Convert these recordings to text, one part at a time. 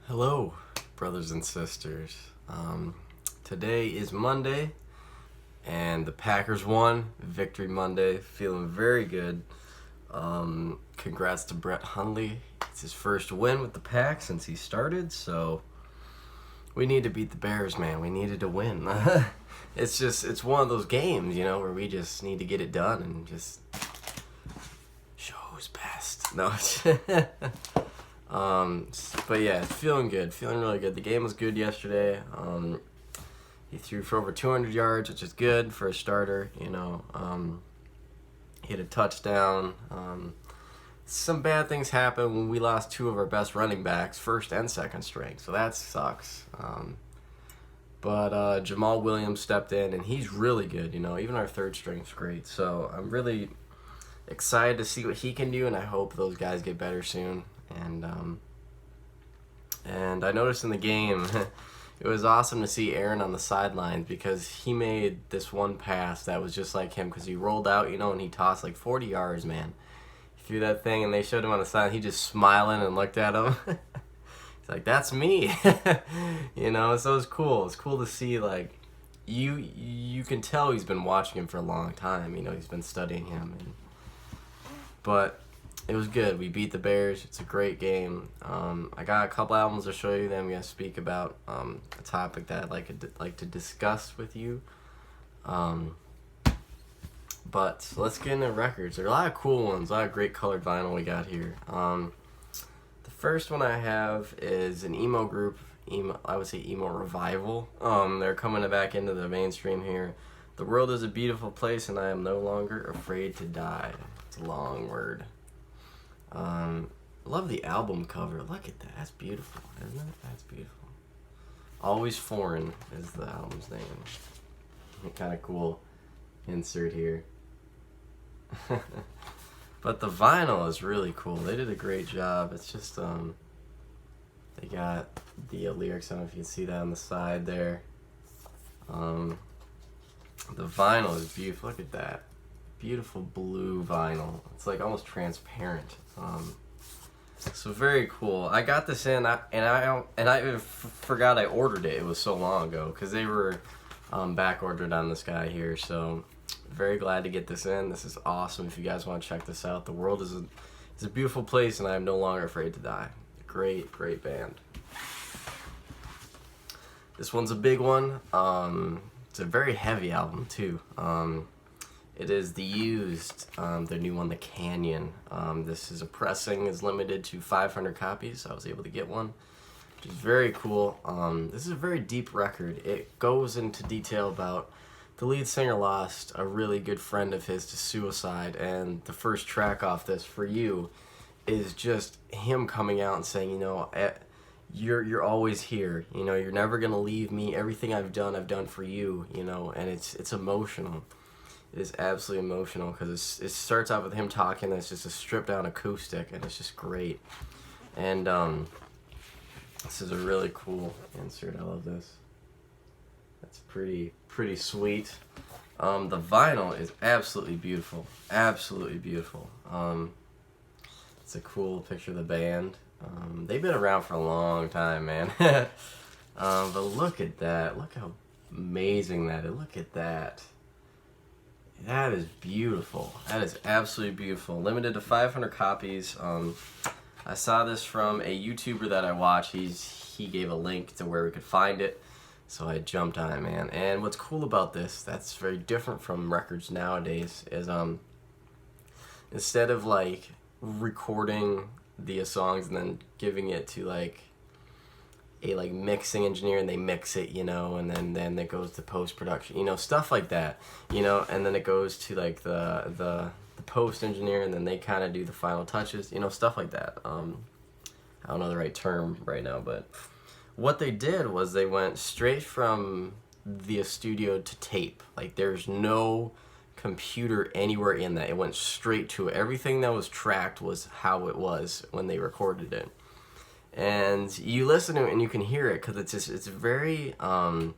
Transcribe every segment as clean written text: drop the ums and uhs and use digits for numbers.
Hello, brothers and sisters. Today is Monday, and the Packers won. Victory Monday. Feeling very good. Congrats to Brett Hundley. It's his first win with the Pack since he started, so we need to beat the Bears, man. We needed to win. It's one of those games, where we just need to get it done and just show who's best. No. But yeah, feeling good, feeling really good. The game was good yesterday. He threw for over 200 yards, which is good for a starter. Hit a touchdown. Some bad things happened when we lost two of our best running backs, first and second string, so that sucks. But Jamal Williams stepped in, and he's really good. Even our third string's great. So I'm really excited to see what he can do, and I hope those guys get better soon. And I noticed in the game, it was awesome to see Aaron on the sidelines because he made this one pass that was just like him because he rolled out, and he tossed like 40 yards, man. He threw that thing, and they showed him on the side. He just smiling and looked at him. He's like, "That's me," So it's cool. It's cool to see like you can tell he's been watching him for a long time. He's been studying him, but it was good. We beat the Bears. It's a great game. I got a couple albums to show you. Then I'm gonna speak about a topic that I'd like to discuss with you. But let's get into records. There are a lot of cool ones. A lot of great colored vinyl we got here. The first one I have is an emo group. I would say emo revival. They're coming back into the mainstream here. The world is a beautiful place, and I am no longer afraid to die. It's a long word. Love the album cover. Look at that. That's beautiful, isn't it? That's beautiful. Always Foreign is the album's name. Kind of cool insert here. But the vinyl is really cool. They did a great job. It's just, they got the lyrics. I don't know if you can see that on the side there. The vinyl is beautiful. Look at that. Beautiful blue vinyl. It's like almost transparent. So very cool. I got this in, and I forgot I ordered it. It was so long ago because they were back ordered on this guy here. So very glad to get this in. This is awesome. If you guys want to check this out, the world is a beautiful place, and I am no longer afraid to die. Great band. This one's a big one. It's a very heavy album too. It is The Used, their new one, The Canyon. This is a pressing, is limited to 500 copies. I was able to get one, which is very cool. This is a very deep record. It goes into detail about the lead singer lost a really good friend of his to suicide, and the first track off this, For You, is just him coming out and saying, you're always here. You're never gonna leave me. Everything I've done for you. And it's emotional. It is absolutely emotional because it starts off with him talking. And it's just a stripped down acoustic, and it's just great. And this is a really cool insert. I love this. That's pretty sweet. The vinyl is absolutely beautiful. Absolutely beautiful. It's a cool picture of the band. They've been around for a long time, man. But look at that. Look how amazing that is. Look at that. That is beautiful. That is absolutely beautiful. Limited to 500 copies. I saw this from a YouTuber that I watch. He gave a link to where we could find it, so I jumped on it, man. And what's cool about this, that's very different from records nowadays, is instead of like recording the songs and then giving it to like a mixing engineer and they mix it, and then it goes to post-production, stuff like that, and then it goes to like the post engineer and then they kind of do the final touches, stuff like that. I don't know the right term right now, but what they did was they went straight from the studio to tape. Like there's no computer anywhere in that. It went straight to it. Everything that was tracked was how it was when they recorded it. And you listen to it and you can hear it because it's very raw.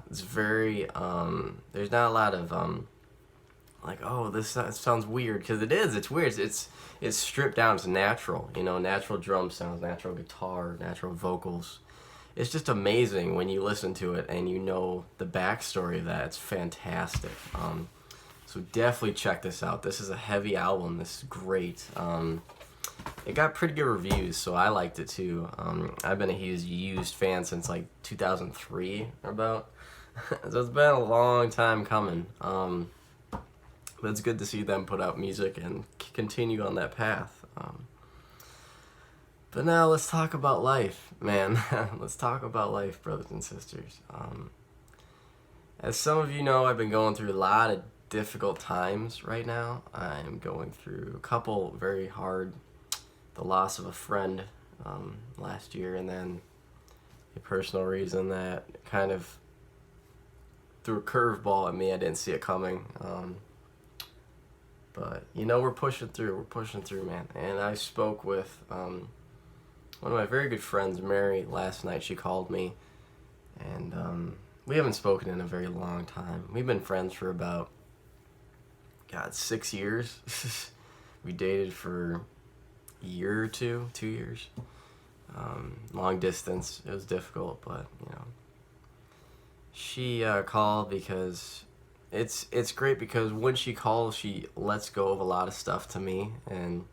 It's very there's not a lot of like, oh, sounds weird, because it is. It's weird. It's stripped down. It's natural. Natural drum sounds, natural guitar, natural vocals. It's just amazing when you listen to it and you know the backstory of that. It's fantastic. So definitely check this out. This is a heavy album. This is great. It got pretty good reviews, so I liked it too. I've been a huge Used fan since like 2003 or about. So it's been a long time coming. But it's good to see them put out music and continue on that path. But now let's talk about life, man. Let's talk about life, brothers and sisters. As some of you know, I've been going through a lot of difficult times right now. I'm going through a couple very hard, the loss of a friend last year, and then a personal reason that kind of threw a curveball at me. I didn't see it coming. But, we're pushing through. We're pushing through, man. And I spoke with one of my very good friends, Mary, last night. She called me, and we haven't spoken in a very long time. We've been friends for about, 6 years. We dated for a year or 2 years. Long distance. It was difficult, but, she called because it's great, because when she calls, she lets go of a lot of stuff to me, and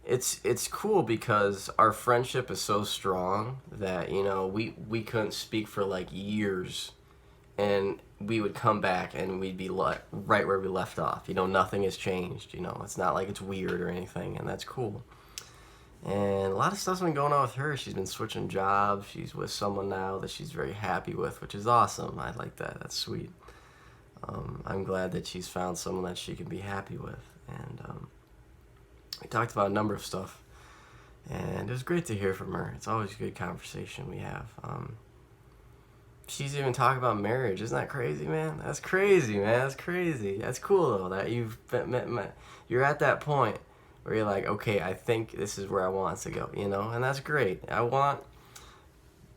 it's cool because our friendship is so strong that we couldn't speak for like years, and we would come back and we'd be right where we left off. Nothing has changed. It's not like it's weird or anything, and that's cool. And a lot of stuff's been going on with her. She's been switching jobs. She's with someone now that she's very happy with, which is awesome. I like that. That's sweet. I'm glad that she's found someone that she can be happy with. And we talked about a number of stuff. And it was great to hear from her. It's always a good conversation we have. She's even talking about marriage. Isn't that crazy, man? That's crazy, man. That's crazy. That's cool, though, that you've you're at that point where you're like, okay, I think this is where I want to go, and that's great.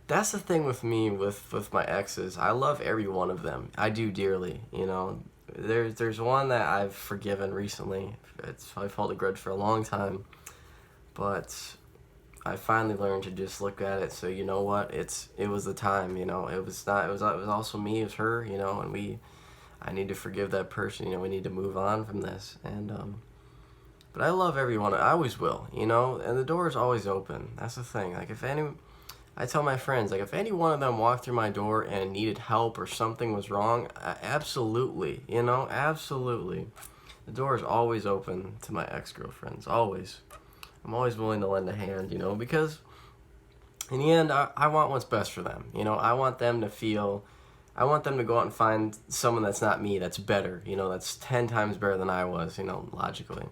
That's the thing with me, with my exes. I love every one of them. I do dearly, There's one that I've forgiven recently. I've held a grudge for a long time, but I finally learned to just look at it. So you know what? It was the time. It was not. It was also me. It was her. And I need to forgive that person. We need to move on from this. And but I love everyone. I always will. And the door is always open. That's the thing. Like I tell my friends, like, if any one of them walked through my door and needed help or something was wrong, absolutely, absolutely. The door is always open to my ex-girlfriends, always. I'm always willing to lend a hand, because in the end, I want what's best for them. I want them to go out and find someone that's not me, that's better, that's 10 times better than I was, logically.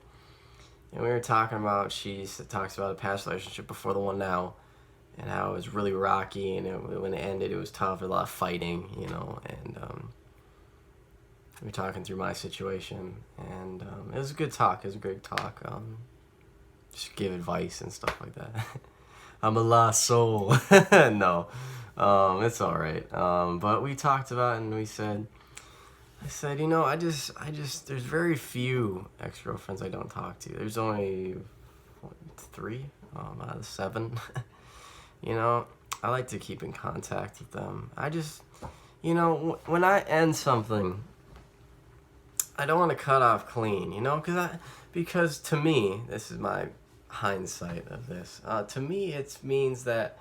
And we were talking about, she talks about a past relationship before the one now, and how it was really rocky, and when it ended, it was tough, a lot of fighting, and we were talking through my situation, and it was a good talk. It was a great talk. Just give advice and stuff like that. I'm a lost soul. No, it's all right. But we talked about it, and I said, I just, there's very few ex-girlfriends I don't talk to. There's only 3 out of 7. I like to keep in contact with them. I just, when I end something, I don't want to cut off clean, because to me, this is my hindsight of this. To me, it means that,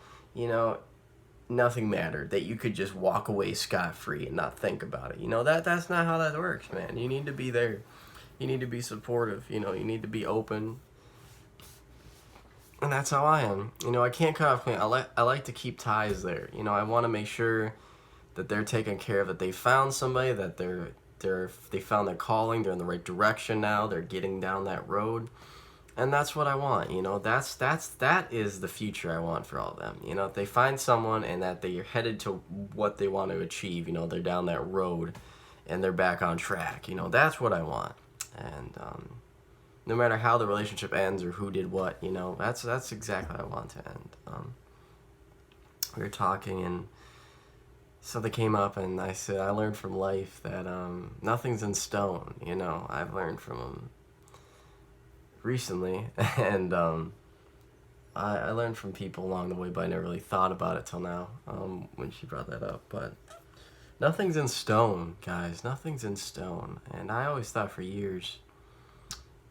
nothing mattered, that you could just walk away scot-free and not think about it. That's not how that works, man. You need to be there. You need to be supportive. You need to be open. And that's how I am. I can't cut off clean. I like to keep ties there. I want to make sure that they're taken care of, that they found somebody, that they found their calling, they're in the right direction now, they're getting down that road. And that's what I want. That is the future I want for all of them. If they find someone and that they're headed to what they want to achieve, they're down that road and they're back on track. That's what I want. And no matter how the relationship ends or who did what, that's exactly what I want to end. We were talking, and something came up, and I said I learned from life that nothing's in stone. You know, I've learned from him recently, and I learned from people along the way, but I never really thought about it till now when she brought that up. But nothing's in stone, guys. Nothing's in stone. And I always thought for years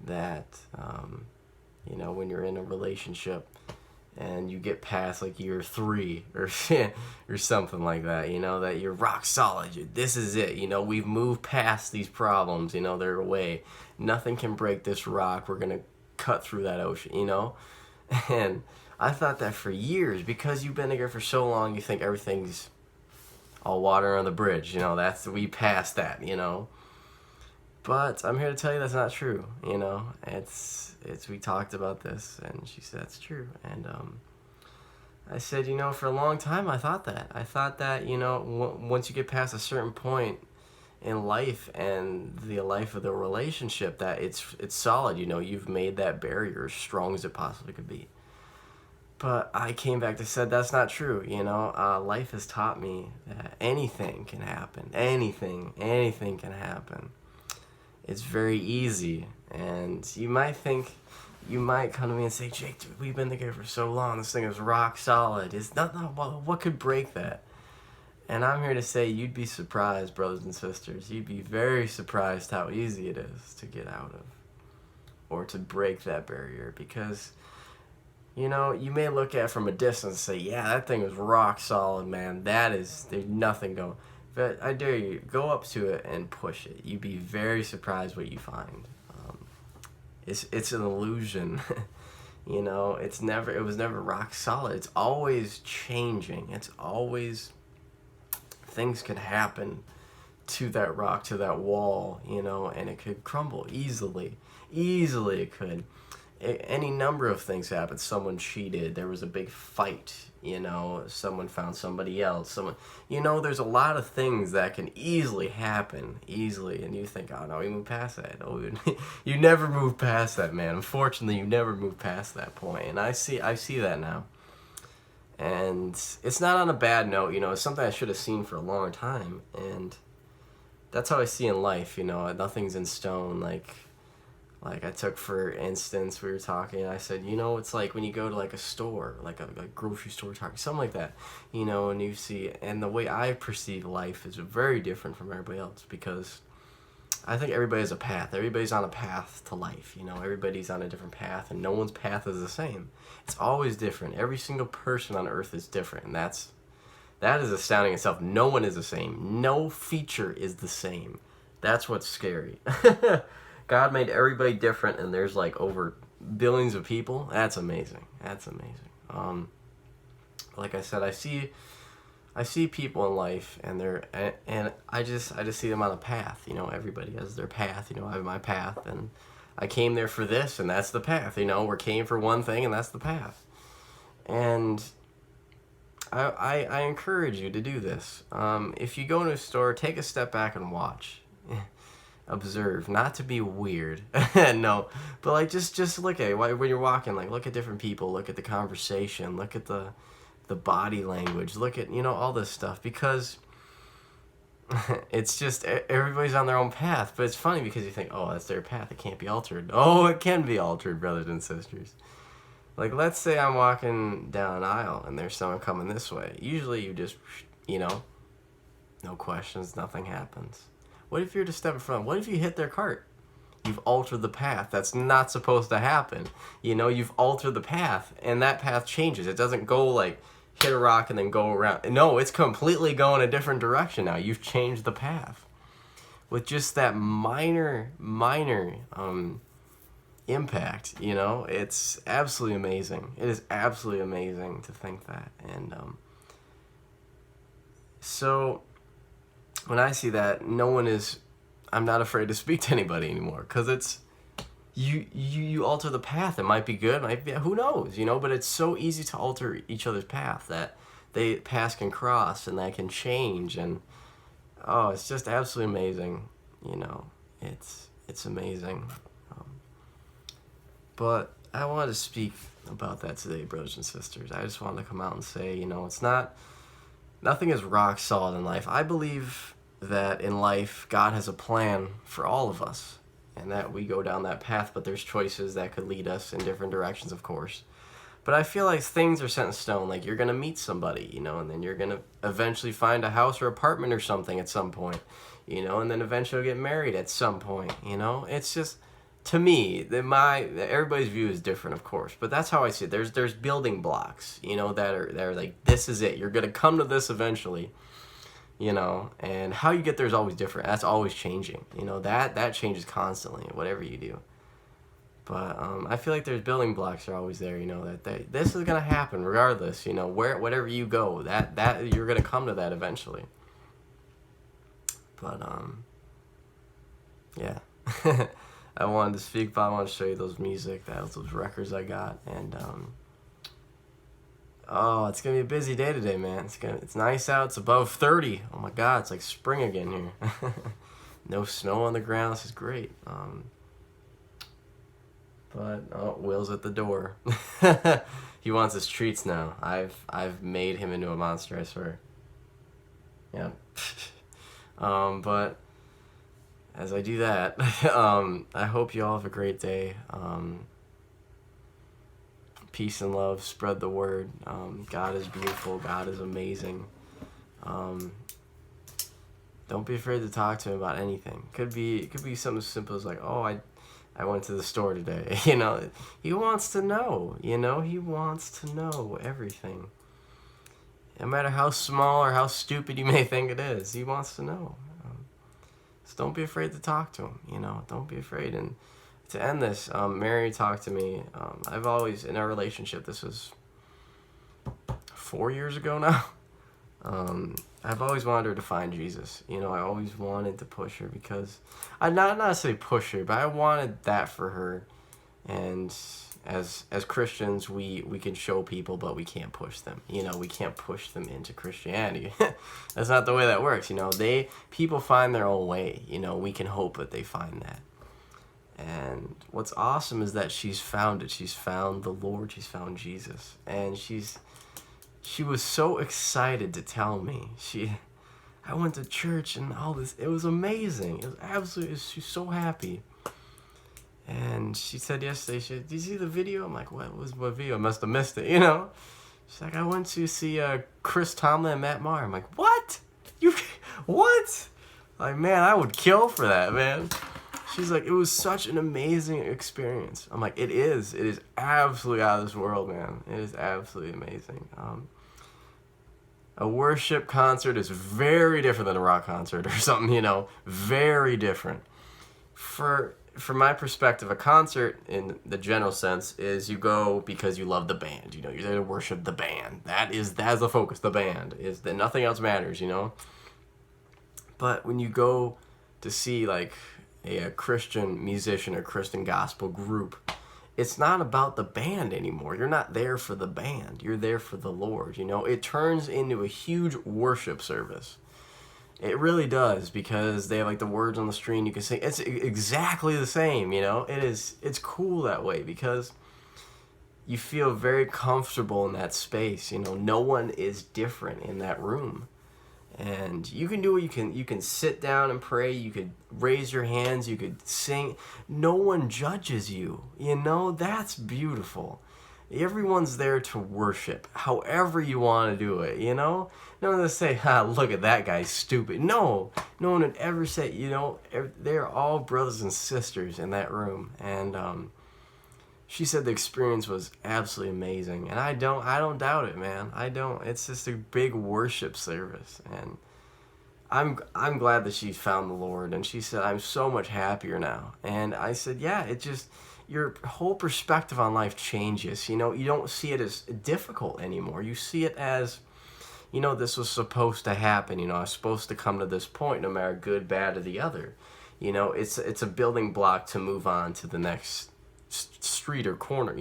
that, you know, when you're in a relationship and you get past like year 3 or or something like that, you know, that you're rock solid. This is it. You know, we've moved past these problems. You know, they're away. Nothing can break this rock. We're gonna cut through that ocean. You know, and I thought that for years because you've been together for so long. You think everything's all water on the bridge. You know, we passed that. You know. But I'm here to tell you that's not true. You know, we talked about this, and she said it's true. And I said, you know, for a long time I thought that. I thought that, you know, once you get past a certain point in life and the life of the relationship, that it's solid. You know, you've made that barrier as strong as it possibly could be. But I came back to said that's not true. You know, life has taught me that anything can happen. Anything can happen. It's very easy, and you might come to me and say, Jake, dude, we've been together for so long, this thing is rock solid. It's not what could break that? And I'm here to say you'd be surprised, brothers and sisters. You'd be very surprised how easy it is to get out of or to break that barrier, because, you know, you may look at it from a distance and say, yeah, that thing is rock solid, man. There's nothing going. But I dare you, go up to it and push it. You'd be very surprised what you find. It's an illusion. You know, it was never rock solid. It's always changing. It's always, things could happen to that rock, to that wall, you know, and it could crumble easily. Easily it could. Any number of things happened. Someone cheated. There was a big fight. You know, someone found somebody else. You know, there's a lot of things that can easily happen, easily, and you think, oh no, we moved past that. Oh, you never move past that, man. Unfortunately, you never move past that point, and I see that now. And it's not on a bad note. You know, it's something I should have seen for a long time, and that's how I see in life. You know, nothing's in stone. Like I took, for instance, we were talking, and I said, you know, it's like when you go to like a store, like a grocery store, something like that, you know, and you see, and the way I perceive life is very different from everybody else, because I think everybody has a path. Everybody's on a path to life, you know, everybody's on a different path, and no one's path is the same. It's always different. Every single person on earth is different, and that is astounding itself. No one is the same. No feature is the same. That's what's scary. God made everybody different, and there's like over billions of people. That's amazing. That's amazing. Like I said, I see people in life, and I just see them on a path. You know, everybody has their path. You know, I have my path, and I came there for this, and that's the path. You know, we came for one thing, and that's the path. And I encourage you to do this. If you go into a store, take a step back and watch. Observe, not to be weird. No, but like just look at it when you're walking. Like, look at different people, look at the conversation, look at the body language, look at, you know, all this stuff, because it's just everybody's on their own path. But it's funny because you think, oh, that's their path, it can't be altered. Oh, it can be altered, brothers and sisters. Like, let's say I'm walking down an aisle and there's someone coming this way. Usually you just, you know, no questions, nothing happens. What if you're to step in front? What if you hit their cart? You've altered the path. That's not supposed to happen. You know, you've altered the path, and that path changes. It doesn't go like hit a rock and then go around. No, it's completely going a different direction now. You've changed the path. With just that minor impact, you know, it's absolutely amazing. It is absolutely amazing to think that. And so when I see that, I'm not afraid to speak to anybody anymore, because it's, you alter the path. It might be good, might be, who knows, you know, but it's so easy to alter each other's path, that paths can cross, and that can change, and oh, it's just absolutely amazing, you know, it's amazing. But I wanted to speak about that today, brothers and sisters. I just wanted to come out and say, you know, it's not nothing is rock solid in life. I believe that in life, God has a plan for all of us, and that we go down that path, but there's choices that could lead us in different directions, of course. But I feel like things are set in stone. Like, you're going to meet somebody, and then you're going to eventually find a house or apartment or something at some point, and then eventually get married at some point, It's just, to me, everybody's view is different, of course, but that's how I see it. There's building blocks, that are like, this is it. You're going to come to this eventually, and how you get there is always different. That's always changing, that changes constantly, whatever you do. But I feel like there's building blocks are always there, that this is gonna happen regardless, whatever you go, that you're gonna come to that eventually. But yeah, I wanted to speak, but I want to show you those records I got, and oh, it's gonna be a busy day today, man. It's nice out. It's above 30. Oh my God, it's like spring again here. No snow on the ground. This is great. But Will's at the door. He wants his treats now. I've made him into a monster, I swear. Yeah. But as I do that, I hope you all have a great day. Peace and love. Spread the word. God is beautiful. God is amazing. Don't be afraid to talk to him about anything. Could be something as simple as like, oh, I went to the store today. He wants to know. He wants to know everything. No matter how small or how stupid you may think it is, he wants to know. So don't be afraid to talk to him. Don't be afraid. And to end this, Mary talked to me. I've always, in our relationship, this was 4 years ago now. I've always wanted her to find Jesus. I always wanted to push her because, not necessarily push her, but I wanted that for her. And as Christians, we can show people, but we can't push them. We can't push them into Christianity. That's not the way that works. People find their own way. We can hope that they find that. And what's awesome is that she's found it. She's found the Lord. She's found Jesus. And she was so excited to tell me. I went to church and all this. It was amazing. It was absolutely, she's so happy. And she said yesterday, did you see the video? I'm like, what video? I must have missed it, She's like, I went to see Chris Tomlin and Matt Maher. I'm like, what? What? Like, man, I would kill for that, man. She's like, it was such an amazing experience. I'm like, it is. It is absolutely out of this world, man. It is absolutely amazing. A worship concert is very different than a rock concert or something, very different. From my perspective, a concert in the general sense is you go because you love the band, you're there to worship the band. That is the focus, the band, is that nothing else matters, But when you go to see like a Christian musician or Christian gospel group, it's not about the band anymore. You're not there for the band. You're there for the Lord, It turns into a huge worship service. It really does, because they have like the words on the screen. You can sing. It's exactly the same, It's cool that way because you feel very comfortable in that space. No one is different in that room. And you can do what you can sit down and pray, you could raise your hands, you could sing. No one judges you, that's beautiful. Everyone's there to worship, however you want to do it, No one will say, look at that guy, stupid. No one would ever say, they're all brothers and sisters in that room. And she said the experience was absolutely amazing, and I don't doubt it, man. I don't. It's just a big worship service, and I'm glad that she found the Lord. And she said, I'm so much happier now. And I said, yeah, it just, your whole perspective on life changes. You don't see it as difficult anymore. You see it as, this was supposed to happen. I was supposed to come to this point, no matter good, bad, or the other. It's a building block to move on to the next street or corner,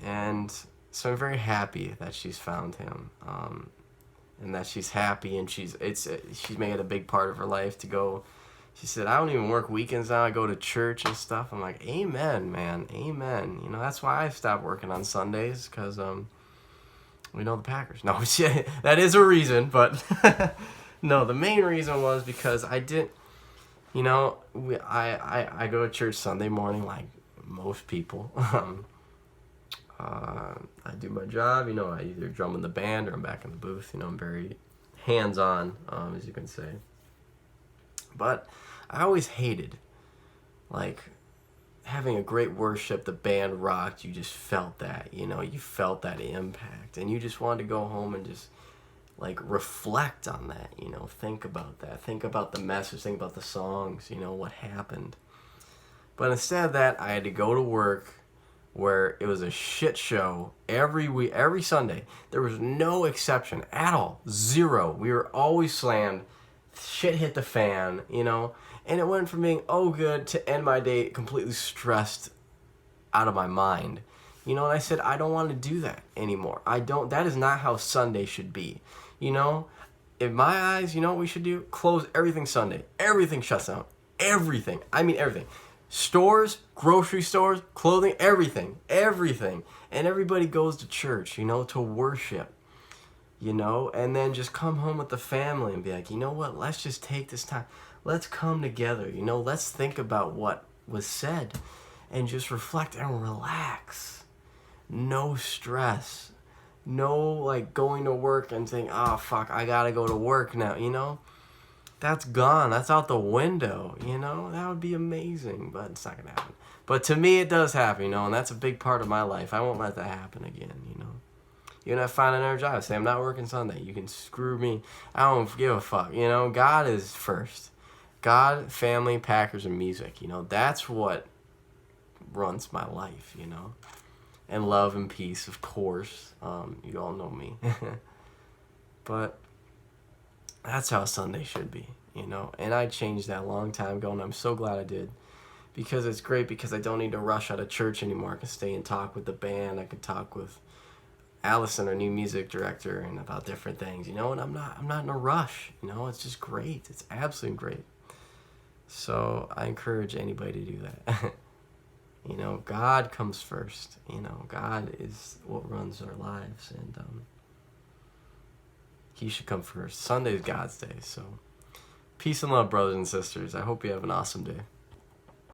and so I'm very happy that she's found him, and that she's happy, and she's made it a big part of her life to go. She said, I don't even work weekends now. I go to church and stuff. I'm like, amen, man, amen. That's why I stopped working on Sundays, because We know the Packers. No, that is a reason, but no, the main reason was because I didn't, I go to church Sunday morning like most people. I do my job, I either drum in the band or I'm back in the booth. I'm very hands-on, as you can say. But I always hated, like, having a great worship, the band rocked, you just felt that, you felt that impact. And you just wanted to go home and just, like, reflect on that, think about that. Think about the message, think about the songs, what happened. But instead of that, I had to go to work where it was a shit show every week, every Sunday. There was no exception at all. Zero. We were always slammed. Shit hit the fan, and it went from being good to end my day completely stressed out of my mind. And I said, I don't want to do that anymore. That is not how Sunday should be. In my eyes, what we should do? Close everything Sunday. Everything shuts down. Everything. I mean everything. Stores, grocery stores, clothing, everything. And everybody goes to church, to worship. And then just come home with the family and be like, what, let's just take this time. Let's come together, let's think about what was said and just reflect and relax. No stress. No, like, going to work and saying, oh, fuck, I gotta go to work now, That's gone. That's out the window, That would be amazing, but it's not gonna happen. But to me, it does happen, and that's a big part of my life. I won't let that happen again, Even if I find another job, say I'm not working Sunday, you can screw me. I don't give a fuck, God is first. God, family, Packers, and music, that's what runs my life, And love and peace, of course. You all know me. But that's how Sunday should be, And I changed that a long time ago, and I'm so glad I did. Because it's great, because I don't need to rush out of church anymore. I can stay and talk with the band. I can talk with Allison, our new music director, and about different things, and I'm not in a rush, it's just great. It's absolutely great. So I encourage anybody to do that. God comes first. God is what runs our lives, and He should come first. Sunday's God's day, so peace and love, brothers and sisters. I hope you have an awesome day.